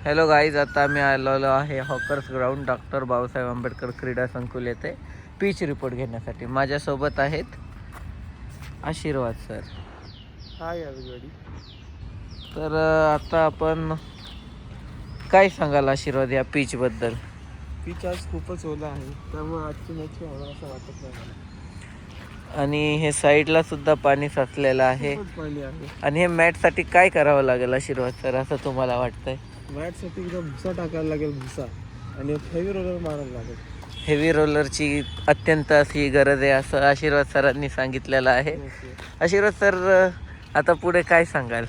Hello guys, आता आम्ही आलेलो आहे hawkers ground doctor Babasaheb Ambedkar क्रीडा संकुल येथे पिच रिपोर्ट घेण्यासाठी. माझ्यासोबत आहेत आशीर्वाद सर. हाय एव्हरीबॉडी. तर आता आपण काय सांगाल आशीर्वाद या पिचबद्दल? पिच आज खूपच ओला आहे, त्यामुळे आजची मॅच होणार असं वाटत नाही मला. आणि हे साईडला सुद्धा पाणी साचलेलं आहे. खूपच पाणी आहे. आणि हे मॅचसाठी काय करावं लागेल आशीर्वाद सर, असं तुम्हाला वाटतंय? मॅचसाठी एकदा भुसा टाकायला लागेल, भुसा, आणि एक हेवी रोलर मारायला लागेल. हेवी रोलरची अत्यंत अशी गरज आहे असं आशीर्वाद सरांनी सांगितलेलं आहे. आशीर्वाद सर, आता पुढे काय सांगाल?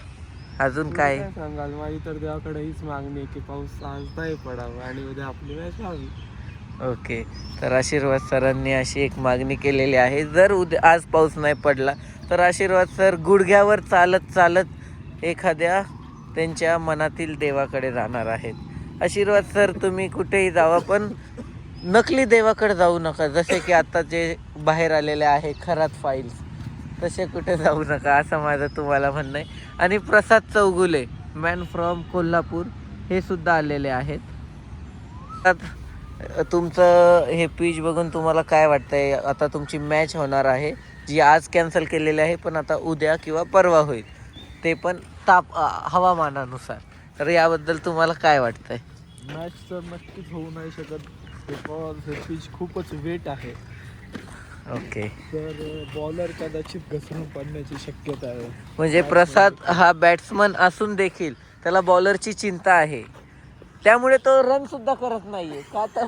अजून काय सांगाल? माझी तर देवाकडे हीच मागणी आहे की पाऊस आज नाही पडावा आणि उद्या आपली मॅच व्हावी. ओके, तर आशीर्वाद सरांनी अशी एक मागणी केलेली आहे. जर आज पाऊस नाही पडला तर आशीर्वाद सर गुडघ्यावर चालत चालत एखाद्या त्यांच्या मनातील देवाकडे जाणार आहेत. आशीर्वाद सर, तुम्ही कुठेही जावा पण नकली देवाकडे जाऊ नका. जसे की आता जे बाहेर आलेले आहे खरात फाईल्स, तसे कुठे जाऊ नका असं माझं तुम्हाला म्हणणं आहे. आणि प्रसाद चौगुले, मॅन फ्रॉम कोल्हापूर, हे सुद्धा आलेले आहेत. तुमचं हे पिच बघून तुम्हाला काय वाटतंय? आता तुमची मॅच होणार आहे जी आज कॅन्सल केलेली आहे, पण आता उद्या किंवा परवा होईल, ते पण हवामानानुसार. तर याबद्दल तुम्हाला काय वाटतंय? मॅच तर नक्कीच होऊ नाही शकत, बिकॉज हे पिच खूपच वेट आहे. ओके, तर बॉलर कदाचित घसरून पडण्याची शक्यता आहे. म्हणजे प्रसाद हा बॅट्समन असून देखील त्याला बॉलरची चिंता आहे, त्यामुळे तो रन सुद्धा करत नाहीये का तर